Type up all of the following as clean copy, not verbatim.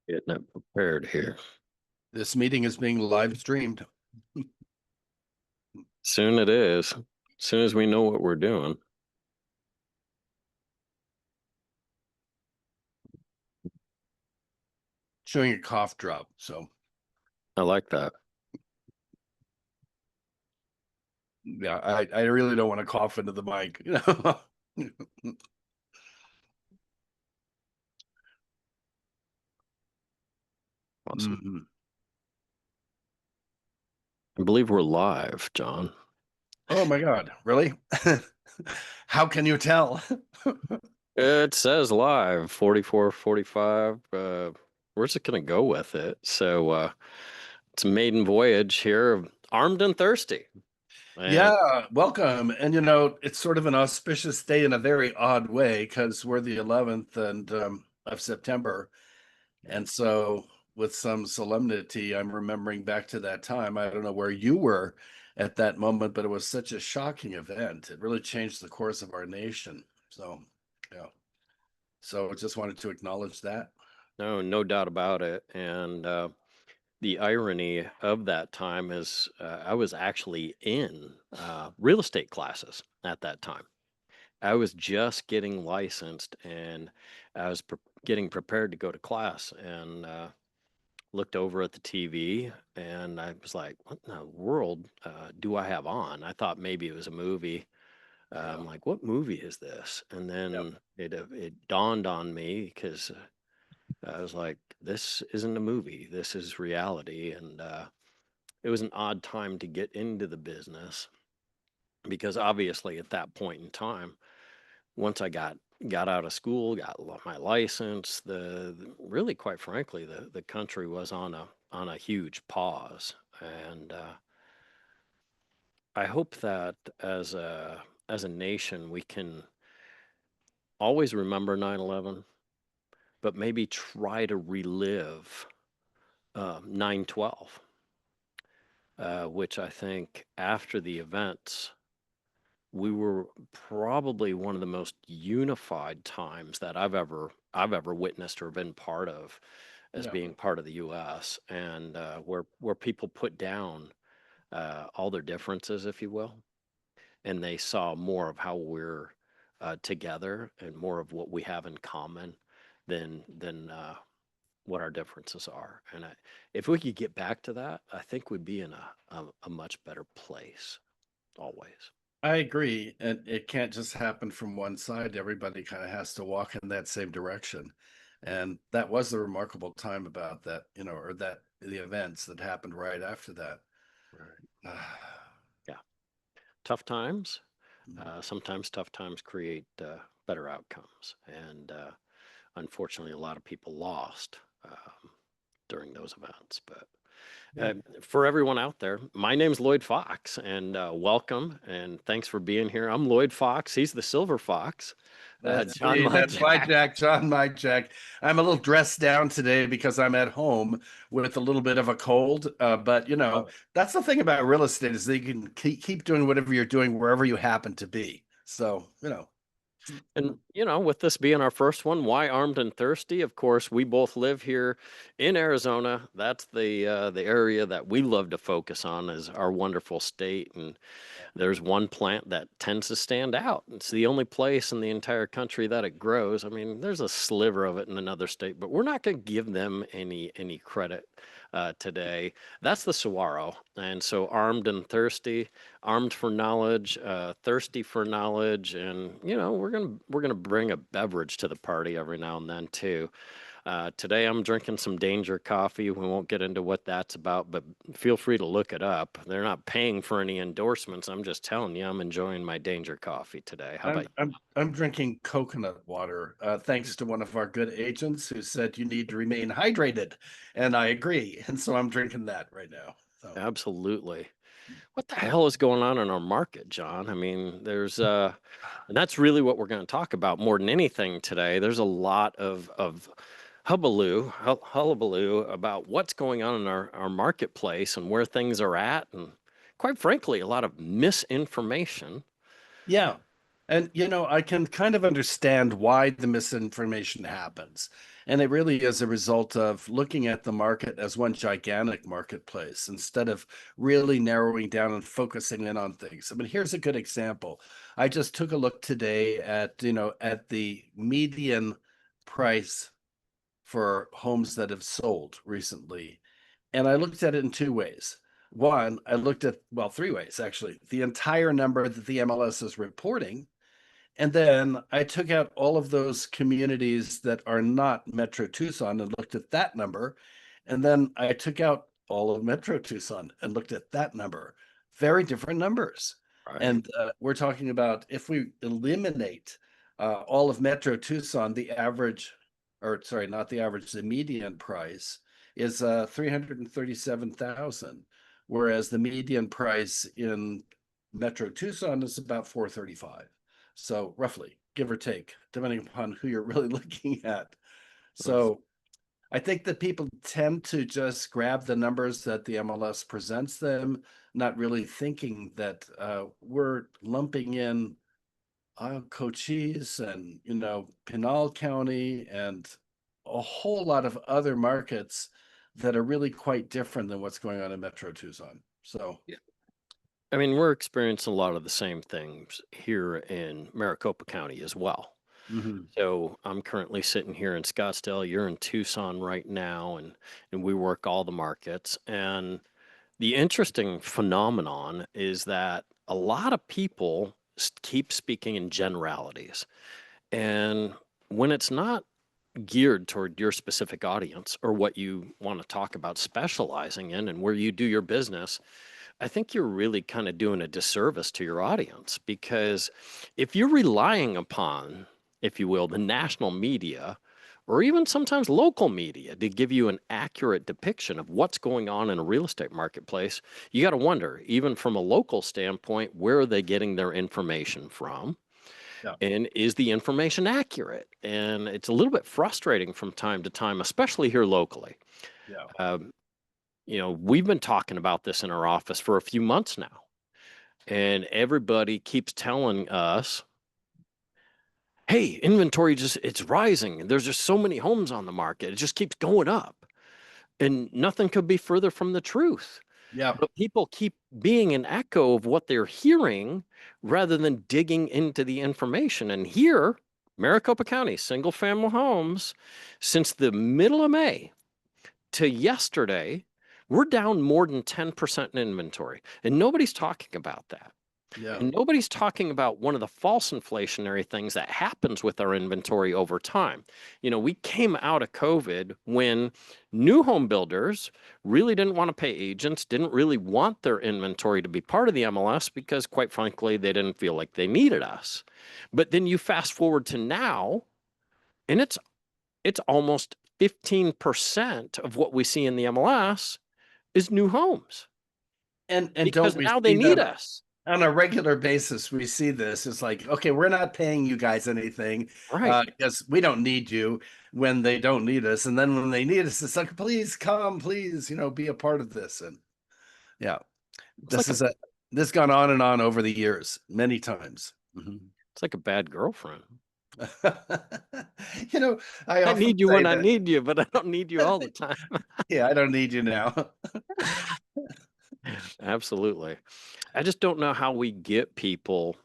Getting it prepared here. This meeting is being live streamed. Soon it is. As soon as we know what we're doing. Showing a cough drop. So I like that. yeah, I really don't want to cough into the mic. You know? Awesome. Mhm. I believe we're live, John. Oh my God, really? How can you tell? It says live 44, 45. We're just gonna go with it. So it's a maiden voyage here of Armed and Thirsty. And Yeah, welcome. And it's sort of an auspicious day in a very odd way because we're the 11th of September. And so, with some solemnity, I'm remembering back to that time. I don't know where you were at that moment, but it was such a shocking event. It really changed the course of our nation. So, yeah. So, I just wanted to acknowledge that. no doubt about it. And the irony of that time is I was actually in real estate classes at that time. I was just getting licensed and I was getting prepared to go to class and looked over at the TV and I was like, what in the world do I have on? I thought maybe it was a movie. Yeah. I'm like, what movie is this? And Yep. then it dawned on me because I was like, this isn't a movie. This is reality. And it was an odd time to get into the business because obviously at that point in time, once I got out of school, got my license, really quite frankly, the country was on a huge pause, and I hope that as a nation we can always remember 9/11, but maybe try to relive 9/12, which I think after the events we were probably one of the most unified times that I've ever witnessed or been part of as Yeah. being part of the U.S. and where people put down all their differences, if you will, and they saw more of how we're together and more of what we have in common than what our differences are. And if we could get back to that, I think we'd be in a much better place always. I agree. And it can't just happen from one side. Everybody kind of has to walk in that same direction. And that was the remarkable time about that, or that the events that happened right after that. Right. Yeah. Tough times. Sometimes tough times create better outcomes, and unfortunately, a lot of people lost during those events. But Yeah. for everyone out there, my name's Lloyd Fox, and welcome, and thanks for being here. I'm Lloyd Fox. He's the Silver Fox. That's John me. my That's my Jack. Jack, John, my Jack. I'm a little dressed down today because I'm at home with a little bit of a cold. But that's the thing about real estate is that you can keep doing whatever you're doing wherever you happen to be. So, And with this being our first one, why armed and thirsty? Of course, we both live here in Arizona. That's the area that we love to focus on as our wonderful state. And there's one plant that tends to stand out. It's the only place in the entire country that it grows. I mean, there's a sliver of it in another state, but we're not going to give them any credit today. That's the saguaro, and so armed and thirsty, armed for knowledge, thirsty for knowledge, and we're gonna bring a beverage to the party every now and then too. Today I'm drinking some Danger coffee. We won't get into what that's about, but feel free to look it up. They're not paying for any endorsements. I'm just telling you, I'm enjoying my Danger coffee today. How about I'm I'm I'm drinking coconut water, thanks to one of our good agents who said you need to remain hydrated, and I agree. And so I'm drinking that right now. you? So Absolutely. What the hell is going on in our market, John? I mean, and that's really what we're going to talk about more than anything today. There's a lot of hullabaloo about what's going on in our marketplace and where things are at, and quite frankly, a lot of misinformation. yeah. And I can kind of understand why the misinformation happens. And it really is a result of looking at the market as one gigantic marketplace instead of really narrowing down and focusing in on things. I mean, here's a good example. I just took a look today at, at the median price for homes that have sold recently. And I looked at it in two ways. One, I looked at, well, three ways actually. The entire number that the MLS is reporting, and then I took out all of those communities that are not Metro Tucson and looked at that number. And then I took out all of Metro Tucson and looked at that number. Very different numbers. Right. And we're talking about if we eliminate all of Metro Tucson, the average, or sorry, not the average, the median price is 337,000, whereas the median price in Metro Tucson is about 435. So roughly, give or take, depending upon who you're really looking at. That's- So I think that people tend to just grab the numbers that the MLS presents them, not really thinking that we're lumping in Cochise and, Pinal County and a whole lot of other markets that are really quite different than what's going on in Metro Tucson. So, yeah. I mean, we're experiencing a lot of the same things here in Maricopa County as well. mhm, So I'm currently sitting here in Scottsdale. You're in Tucson right now, and we work all the markets. And the interesting phenomenon is that a lot of people keep speaking in generalities, and when it's not geared toward your specific audience or what you want to talk about specializing in and where you do your business, I think you're really kind of doing a disservice to your audience because if you're relying upon, if you will, the national media or even sometimes local media to give you an accurate depiction of what's going on in a real estate marketplace, you got to wonder, even from a local standpoint, where are they getting their information from? yeah, And is the information accurate? And it's a little bit frustrating from time to time, especially here locally. yeah, Um, we've been talking about this in our office for a few months now, and everybody keeps telling us, "Hey, inventory just it's rising. There's just so many homes on the market. It just keeps going up." And nothing could be further from the truth. yeah, But people keep being an echo of what they're hearing rather than digging into the information. And here, Maricopa County, single family homes, since the middle of May to yesterday, we're down more than 10% in inventory. And nobody's talking about that. yeah, And nobody's talking about one of the false inflationary things that happens with our inventory over time. We came out of COVID when new home builders really didn't want to pay agents, didn't really want their inventory to be part of the MLS because, quite frankly, they didn't feel like they needed us. But then you fast forward to now, and it's almost 15% of what we see in the MLS is new homes and don't because we now they see need that us. on a regular basis? We see this. It's like, okay, we're not paying you guys anything Right. because we don't need you when they don't need us, and then when they need us, it's like, please come, please, be a part of this. And yeah, It's this like a is a this gone on and on over the years, many times. Mhm. It's like a bad girlfriend. you know, I I often need you say when I that, need you, but I don't need you all the time. yeah, I don't need you now. Absolutely. I just don't know how we get people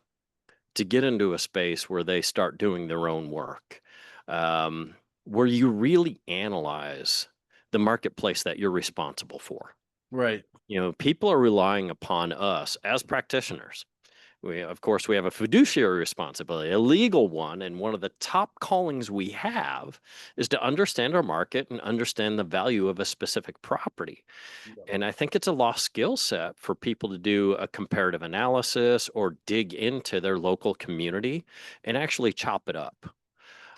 to get into a space where they start doing their own work, where you really analyze the marketplace that you're responsible for. Right. People are relying upon us as practitioners. Of course, we have a fiduciary responsibility, a legal one, and one of the top callings we have is to understand our market and understand the value of a specific property. Yeah. And I think it's a lost skill set for people to do a comparative analysis or dig into their local community and actually chop it up.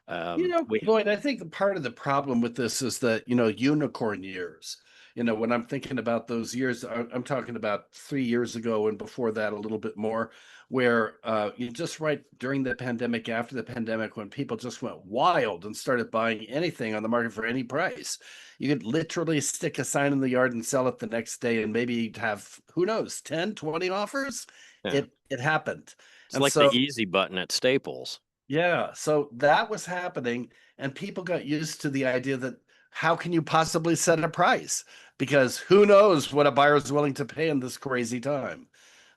We Lloyd, I think the part of the problem with this is that, unicorn years. When I'm thinking about those years, I'm talking about 3 years ago and before that a little bit more, where you just right during the pandemic, after the pandemic, when people just went wild and started buying anything on the market for any price. You could literally stick a sign in the yard and sell it the next day and maybe have, who knows, 10, 20 offers. yeah, It happened. it's And like the so easy button at Staples. yeah, so that was happening. And people got used to the idea that how can you possibly set a price? Because who knows what a buyer is willing to pay in this crazy time.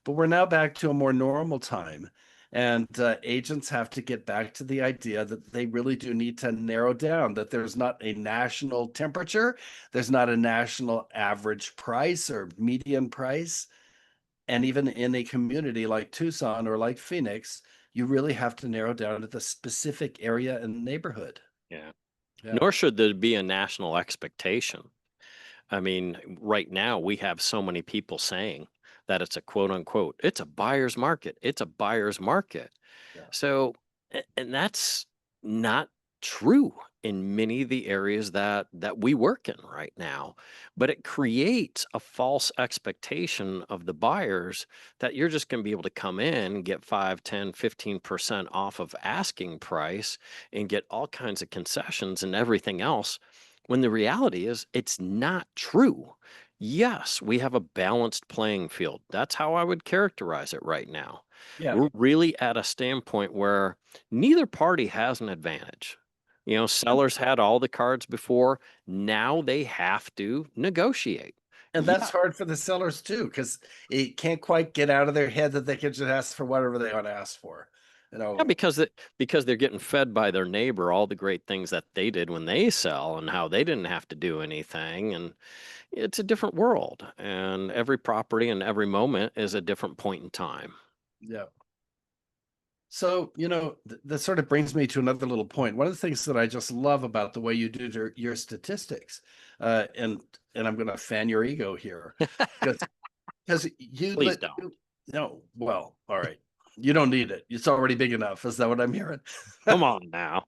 But we're now back to a more normal time. And agents have to get back to the idea that they really do need to narrow down that there's not a national temperature, there's not a national average price or median price. And even in a community like Tucson or like Phoenix, you really have to narrow down to the specific area and neighborhood. Yeah. Yeah. Nor should there be a national expectation. I mean, right now we have so many people saying that it's a quote unquote, it's a buyer's market. It's a buyer's market. Yeah. So, and that's not true in many of the areas that we work in right now, but it creates a false expectation of the buyers that you're just going to be able to come in, get 5, 10, 15% off of asking price and get all kinds of concessions and everything else, when the reality is it's not true. Yes, we have a balanced playing field. That's how I would characterize it right now. Yeah. We're really at a standpoint where neither party has an advantage. You know, sellers had all the cards before. Now they have to negotiate. And Yeah, that's hard for the sellers too, because it can't quite get out of their head that they can just ask for whatever they want to ask for. You yeah, know, because they're getting fed by their neighbor all the great things that they did when they sell and how they didn't have to do anything. And it's a different world. And every property and every moment is a different point in time. yeah. So, that sort of brings me to another little point. One of the things that I just love about the way you do your statistics, and I'm going to fan your ego here, because you Please let don't. no, well, all right, you don't need it. It's already big enough. Is that what I'm hearing? Come on now.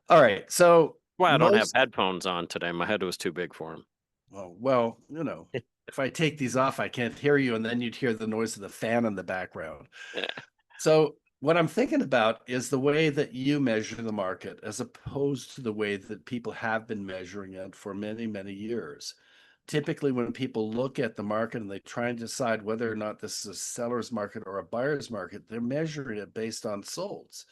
All right. So Why I don't have most, headphones on today. My head was too big for them. well, if I take these off, I can't hear you, and then you'd hear the noise of the fan in the background. So what I'm thinking about is the way that you measure the market as opposed to the way that people have been measuring it for many, many years. Typically, when people look at the market and they try and decide whether or not this is a seller's market or a buyer's market, they're measuring it based on solds.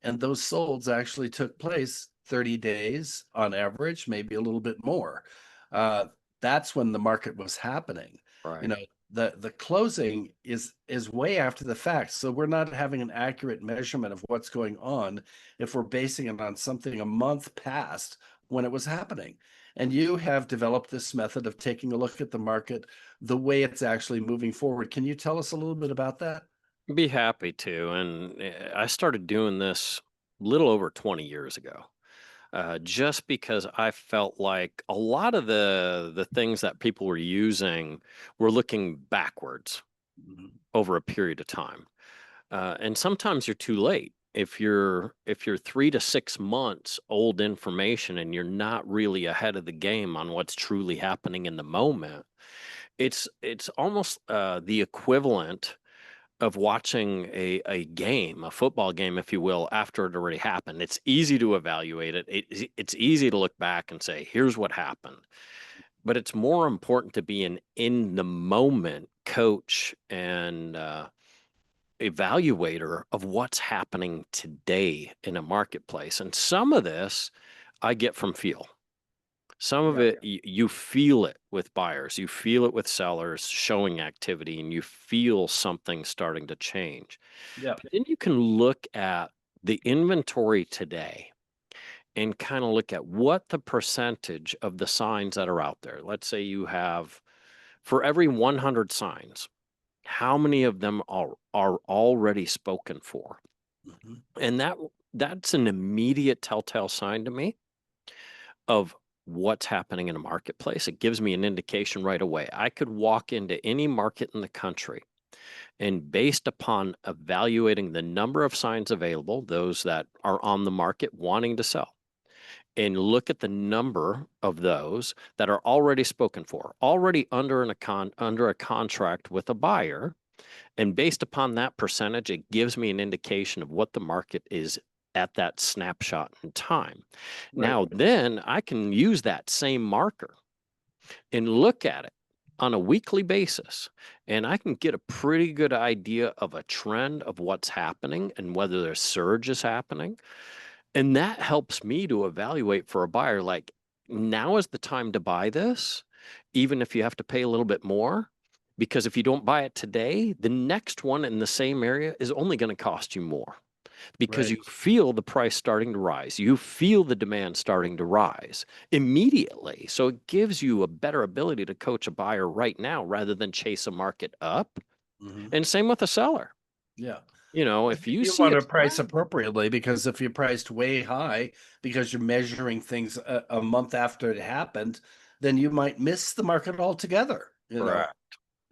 And those solds actually took place 30 days on average, maybe a little bit more. Uh, that's when the market was happening. You Right. know, the closing is way after the fact. So we're not having an accurate measurement of what's going on if we're basing it on something a month past when it was happening. And you have developed this method of taking a look at the market the way it's actually moving forward. Can you tell us a little bit about that? Be happy to. And I started doing this little over 20 years ago. Just because I felt like a lot of the things that people were using were looking backwards Mhm. over a period of time. And sometimes you're too late. If you're 3 to 6 months old information and you're not really ahead of the game on what's truly happening in the moment, it's almost the equivalent of watching a game, a football game, if you will, after it already happened. It's easy to evaluate it. It's easy to look back and say, here's what happened. But it's more important to be an in the moment coach and evaluator of what's happening today in a marketplace. And some of this I get from feel. Some of Yeah. it, you feel it with buyers, you feel it with sellers showing activity, and you feel something starting to change. Yeah. But then you can look at the inventory today and kind of look at what the percentage of the signs that are out there. Let's say you have, for every 100 signs, how many of them are already spoken for? Mhm. And that's an immediate telltale sign to me of what's happening in a marketplace. It gives me an indication right away. I could walk into any market in the country and based upon evaluating the number of signs available, those that are on the market wanting to sell, and look at the number of those that are already spoken for, already under a contract with a buyer, and based upon that percentage, it gives me an indication of what the market is at that snapshot in time. Right. Now, then I can use that same marker and look at it on a weekly basis, and I can get a pretty good idea of a trend of what's happening and whether there's surge is happening. And that helps me to evaluate for a buyer, like now is the time to buy this, even if you have to pay a little bit more. Because if you don't buy it today, the next one in the same area is only going to cost you more because Right. you feel the price starting to rise. You feel the demand starting to rise immediately. So it gives you a better ability to coach a buyer right now rather than chase a market up. Hmm. And same with a seller. Yeah. If you You see want a to price trend, appropriately, because if you priced way high because you're measuring things a month after it happened, then you might miss the market altogether, you know. correct.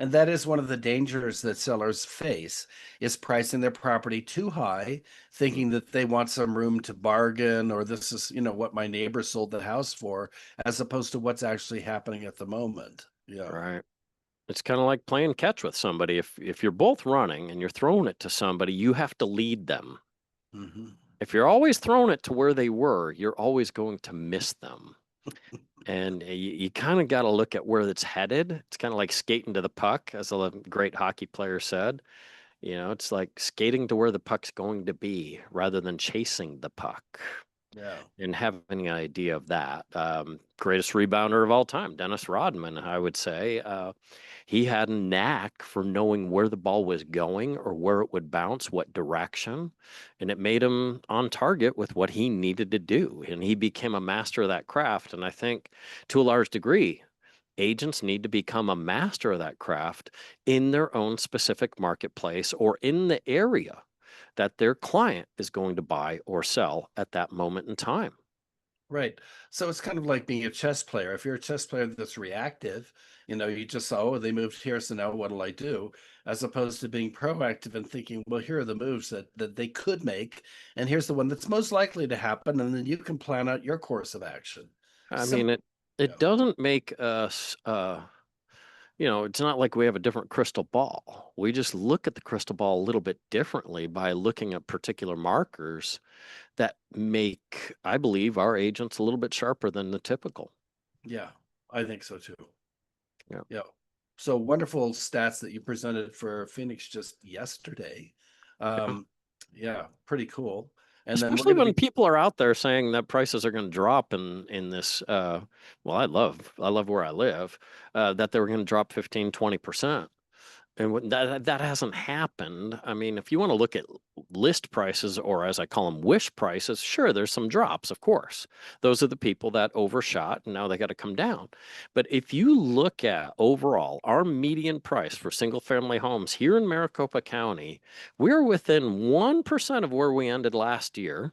And that is one of the dangers that sellers face, is pricing their property too high, thinking that they want some room to bargain, or this is, what my neighbor sold the house for, as opposed to what's actually happening at the moment. Yeah. Right. It's kind of like playing catch with somebody. If you're both running and you're throwing it to somebody, you have to lead them. Hmm. If you're always throwing it to where they were, you're always going to miss them. And you kind of got to look at where it's headed. It's kind of like skating to the puck, as a great hockey player said. It's like skating to where the puck's going to be rather than chasing the puck. Yeah. And having an idea of that. Greatest rebounder of all time, Dennis Rodman, I would say. He had a knack for knowing where the ball was going or where it would bounce, what direction, and it made him on target with what he needed to do. And he became a master of that craft. And I think to a large degree, agents need to become a master of that craft in their own specific marketplace or in the area that their client is going to buy or sell at that moment in time. Right. So it's kind of like being a chess player. If you're a chess player that's reactive, you just saw, oh, they moved here, so now what'll I do? As opposed to being proactive and thinking, well, here are the moves that they could make, and here's the one that's most likely to happen, and then you can plan out your course of action. I mean, Simple. it Yeah. doesn't make us it's not like we have a different crystal ball. We just look at the crystal ball a little bit differently by looking at particular markers that make, I believe, our agents a little bit sharper than the typical. Yeah. I think so too. Yeah. Yeah. So wonderful stats that you presented for Phoenix just yesterday. Yeah. Um, yeah, pretty cool. And then we're Especially going to when be, people are out there saying that prices are going to drop in this well, I love where I live, that they were going to drop 15-20%. And that hasn't happened. I mean, if you want to look at list prices, or as I call them, wish prices, sure, there's some drops, of course. Those are the people that overshot and now they got to come down. But if you look at overall our median price for single family homes here in Maricopa County, we're within 1% of where we ended last year.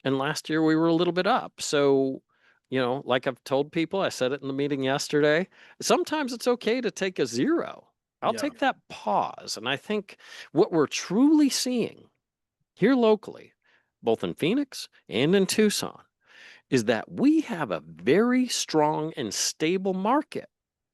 And last year we were a little bit up. So, like I've told people, I said it in the meeting yesterday, sometimes it's okay to take a zero. I'll yeah. take that pause. And I think what we're truly seeing here locally, both in Phoenix and in Tucson, is that we have a very strong and stable market.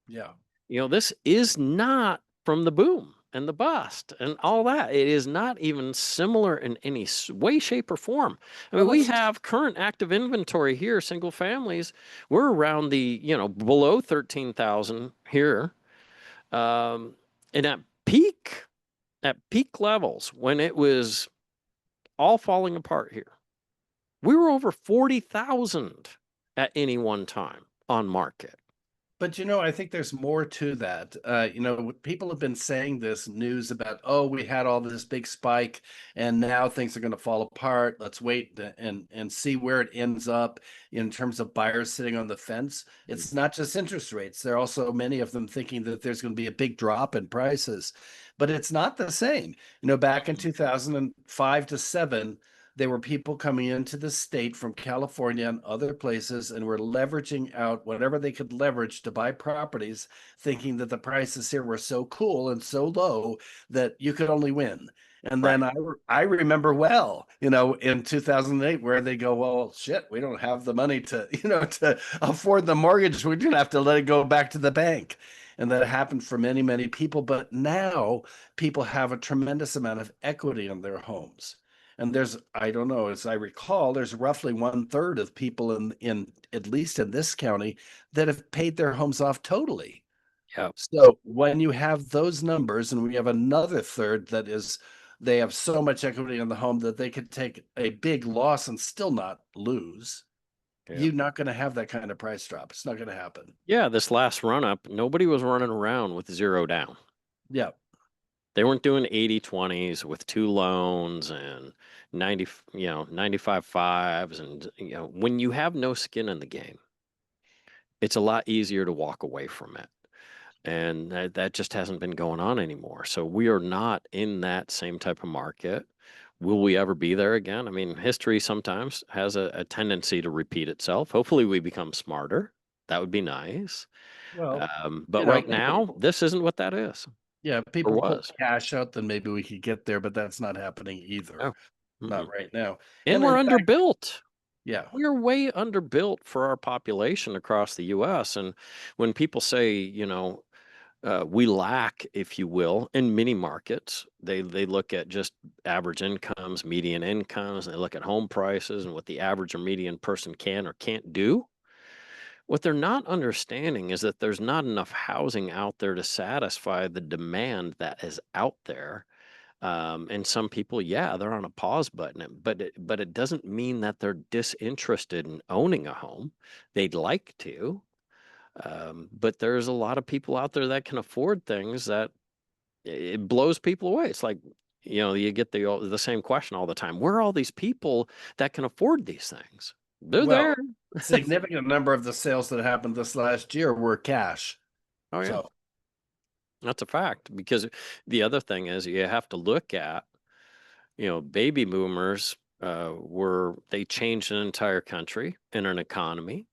Yeah. This is not from the boom and the bust and all that. It is not even similar in any way, shape, or form. I Well, mean, we let's have current active inventory here, single families. We're around the, below 13,000 here. Um, and at peak levels, when it was all falling apart here, we were over 40,000 at any one time on market. But I think there's more to that. People have been saying this news about, oh, we had all this big spike and now things are going to fall apart. Let's wait and see where it ends up in terms of buyers sitting on the fence. It's not just interest rates. There are also many of them thinking that there's going to be a big drop in prices, but it's not the same. Back in 2005 to 7, there were people coming into the state from California and other places and were leveraging out whatever they could leverage to buy properties, thinking that the prices here were so cool and so low that you could only win. And then Right. I remember well, in 2008, where they go, well, shit, we don't have the money to, to afford the mortgage. We're going to have to let it go back to the bank. And that happened for many, many people. But now people have a tremendous amount of equity in their homes. And there's, I don't know, as I recall, there's roughly 1/3 of people in at least in this county that have paid their homes off totally. Yeah. So when you have those numbers, and we have another third that is they have so much equity in the home that they could take a big loss and still not lose. Yeah. You're not going to have that kind of price drop. It's not going to happen. Yeah, this last run up, nobody was running around with zero down. Yeah. They weren't doing 80/20s with two loans and 90, 95 fives. And, when you have no skin in the game, it's a lot easier to walk away from it. And that just hasn't been going on anymore. So we are not in that same type of market. Will we ever be there again? I mean, history sometimes has a tendency to repeat itself. Hopefully, we become smarter. That would be nice. Well, But right people, now, this isn't what that is yeah, or people pull was. cash out, then maybe we could get there, but that's not happening either. Oh, Not mm-mm. right now. And And we're in fact, underbuilt. yeah. We're way underbuilt for our population across the US. And when people say, we lack, if you will, in many markets, they look at just average incomes, median incomes, and they look at home prices and what the average or median person can or can't do. What they're not understanding is that there's not enough housing out there to satisfy the demand that is out there. And some people, yeah, they're on a pause button, but it doesn't mean that they're disinterested in owning a home. They'd like to, but there's a lot of people out there that can afford things that it blows people away. It's like, you get the same question all the time. Where are all these people that can afford these things? They're there. Well, significant number of the sales that happened this last year were cash. Oh yeah, So, that's a fact. Because the other thing is you have to look at, baby boomers were they changed an entire country and an economy.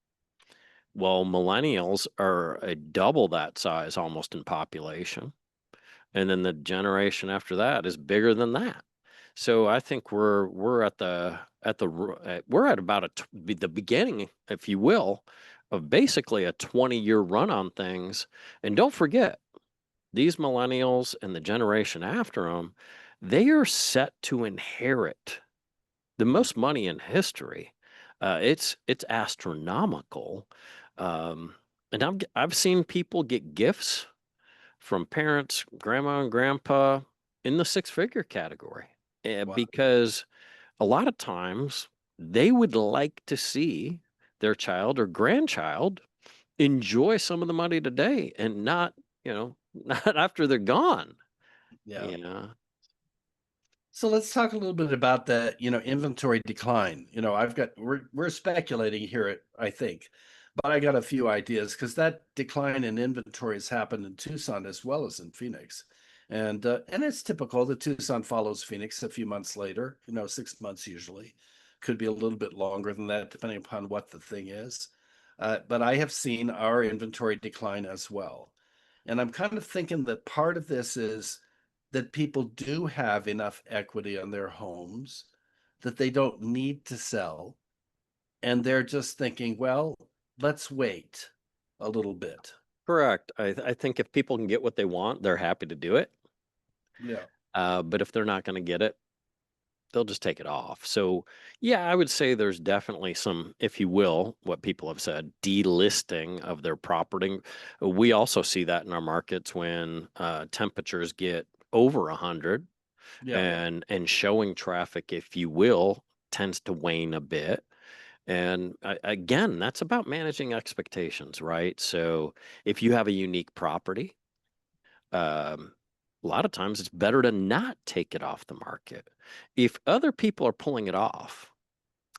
Well, millennials are a double that size almost in population. And then the generation after that is bigger than that. So I think we're we're at about the beginning, if you will, of basically a 20-year run on things. And don't forget, these millennials and the generation after them, they are set to inherit the mm, most money in history. It's astronomical, um, and I've seen people get gifts from parents, grandma and grandpa in the six-figure category, wow. because a lot of times they would like to see their child or grandchild enjoy some of the money today and not, not after they're gone. Yeah. Yeah, So let's talk a little bit about the, inventory decline. We're speculating here, I think, but I got a few ideas because that decline in inventory has happened in Tucson as well as in Phoenix. And it's typical that Tucson follows Phoenix a few months later, 6 months usually. Could be a little bit longer than that, depending upon what the thing is. But I have seen our inventory decline as well. And I'm kind of thinking that part of this is that people do have enough equity on their homes that they don't need to sell. And they're just thinking, well, let's wait a little bit. correct. I think if people can get what they want, they're happy to do it. Yeah. But if they're not going to get it, they'll just take it off. So, yeah, I would say there's definitely some, if you will, what people have said, delisting of their property. We also see that in our markets when temperatures get over 100 Yeah. and showing traffic, if you will, tends to wane a bit. And again, that's about managing expectations, right? So if you have a unique property, um, a lot of times it's better to not take it off the market. If other people are pulling it off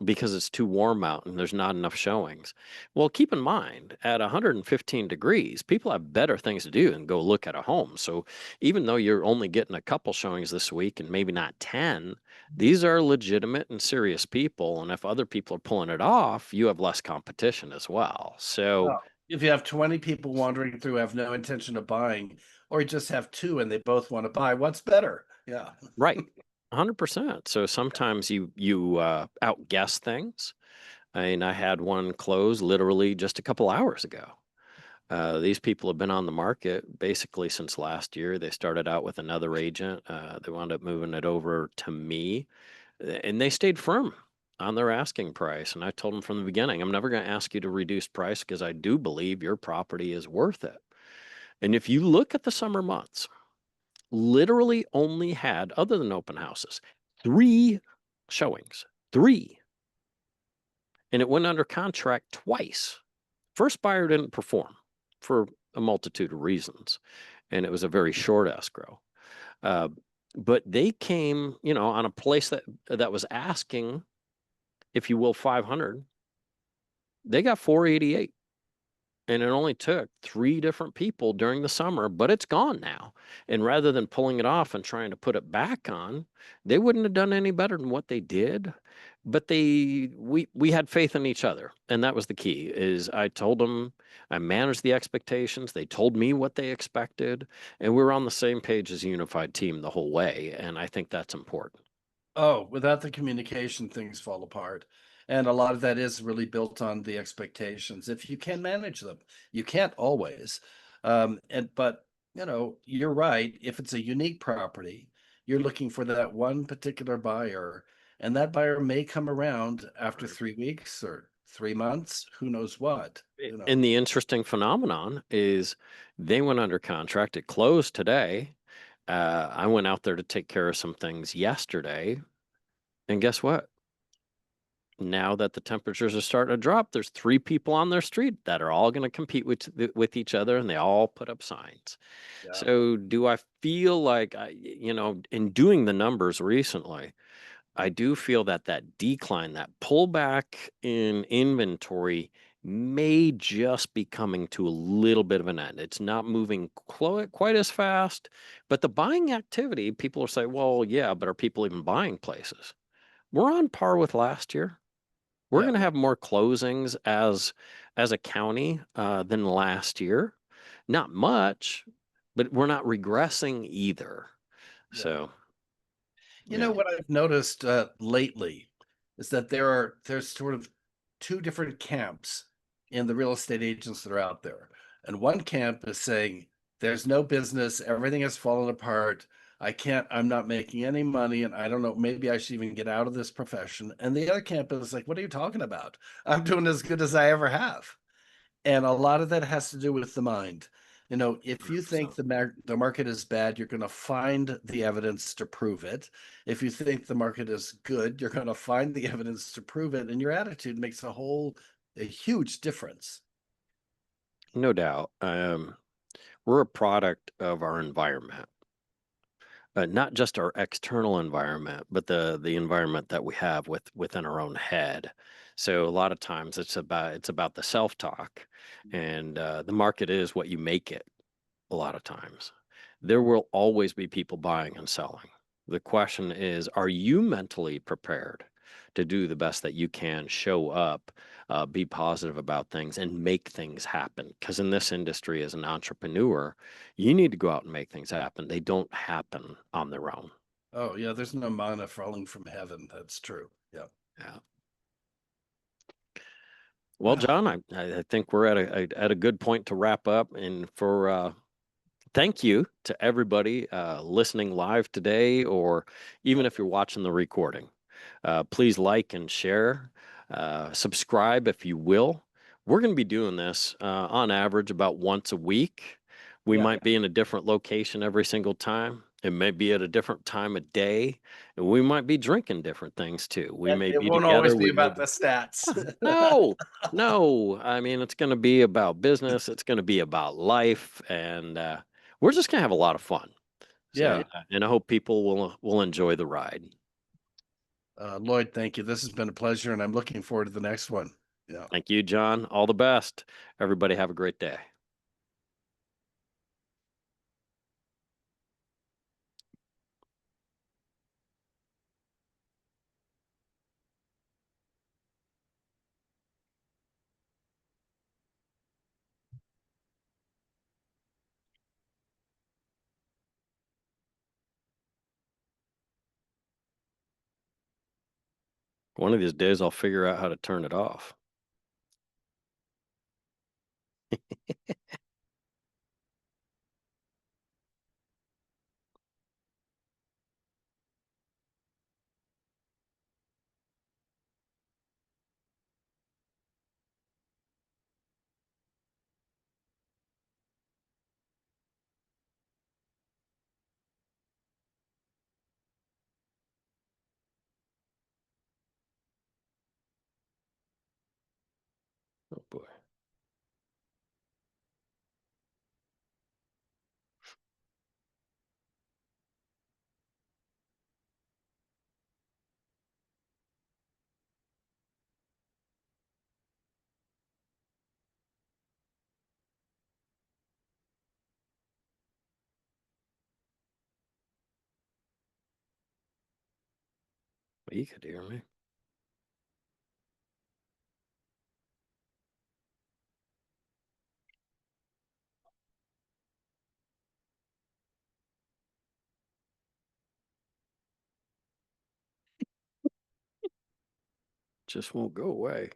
because it's too warm out and there's not enough showings, well, keep in mind at 115 degrees, people have better things to do than go look at a home. So even though you're only getting a couple showings this week and maybe not 10, these are legitimate and serious people. And if other people are pulling it off, you have less competition as well. So, Well, if you have 20 people wandering through, have no intention of buying, or you just have two and they both want to buy, what's better? Yeah. right. 100%. So sometimes you outguess things. I mean, I had one close literally just a couple hours ago. These people have been on the market basically since last year. They started out with another agent. They wound up moving it over to me, and they stayed firm on their asking price. And I told them from the beginning, I'm never going to ask you to reduce price because I do believe your property is worth it. And if you look at the summer months, literally only had, other than open houses, three showings, three. And it went under contract twice. First buyer didn't perform for a multitude of reasons, and it was a very short escrow. Uh, but they came, on a place that was asking, if you will, 500. They got 488. And it only took three different people during the summer, but it's gone now. And rather than pulling it off and trying to put it back on, they wouldn't have done any better than what they did. But we had faith in each other, and that was the key. Is I told them, I managed the expectations. They told me what they expected, and we were on the same page as a unified team the whole way. And I think that's important. Oh, without the communication, things fall apart. And a lot of that is really built on the expectations. If you can manage them, you can't always. But you're right. If it's a unique property, you're looking for that one particular buyer, and that buyer may come around after Right. 3 weeks or 3 months, who knows what, And the interesting phenomenon is they went under contract. It closed today. I went out there to take care of some things yesterday, and guess what? Now that the temperatures are starting to drop, there's three people on their street that are all going to compete with each other, and they all put up signs. Yeah. So, do I feel like in doing the numbers recently, I do feel that that decline, that pullback in inventory may just be coming to a little bit of an end. It's not moving quite as fast, but the buying activity, people are saying, well, yeah, but are people even buying places? We're on par with last year. We're Yeah. going to have more closings as a county than last year. Not much, but we're not regressing either. Yeah. So, You yeah. know what I've noticed lately is that there's sort of two different camps in the real estate agents that are out there. And one camp is saying there's no business, everything has fallen apart. I'm not making any money, and I don't know, maybe I should even get out of this profession. And the other camp is like, what are you talking about? I'm doing as good as I ever have. And a lot of that has to do with the mind. If you think 100%. the market is bad, you're going to find the evidence to prove it. If you think the market is good, you're going to find the evidence to prove it. And your attitude makes a huge difference. No doubt. We're a product of our environment, not just our external environment, but the environment that we have within our own head. So a lot of times it's about the self talk, and the market is what you make it. A lot of times, there will always be people buying and selling. The question is, are you mentally prepared to do the best that you can, show up, be positive about things, and make things happen? Because in this industry, as an entrepreneur, you need to go out and make things happen. They don't happen on their own. Oh, yeah, there's no manna falling from heaven. That's true. Yeah. Yeah. Well, Well, John, I think we're at a good point to wrap up. And for thank you to everybody listening live today, or even if you're watching the recording. Please like and share, subscribe if you will. We're going to be doing this on average about once a week. We yeah. might be in a different location every single time. It may be at a different time of day, and we might be drinking different things too. We And may it be won't always together. be We may about be. the stats. No, no. I mean, it's going to be about business. It's going to be about life, and we're just going to have a lot of fun. So, Yeah. and I hope people will enjoy the ride. Lloyd, thank you. This has been a pleasure, and I'm looking forward to the next one. Yeah. Thank you, John. All the best. Everybody have a great day. One of these days, I'll figure out how to turn it off. You could hear me. Just won't go away.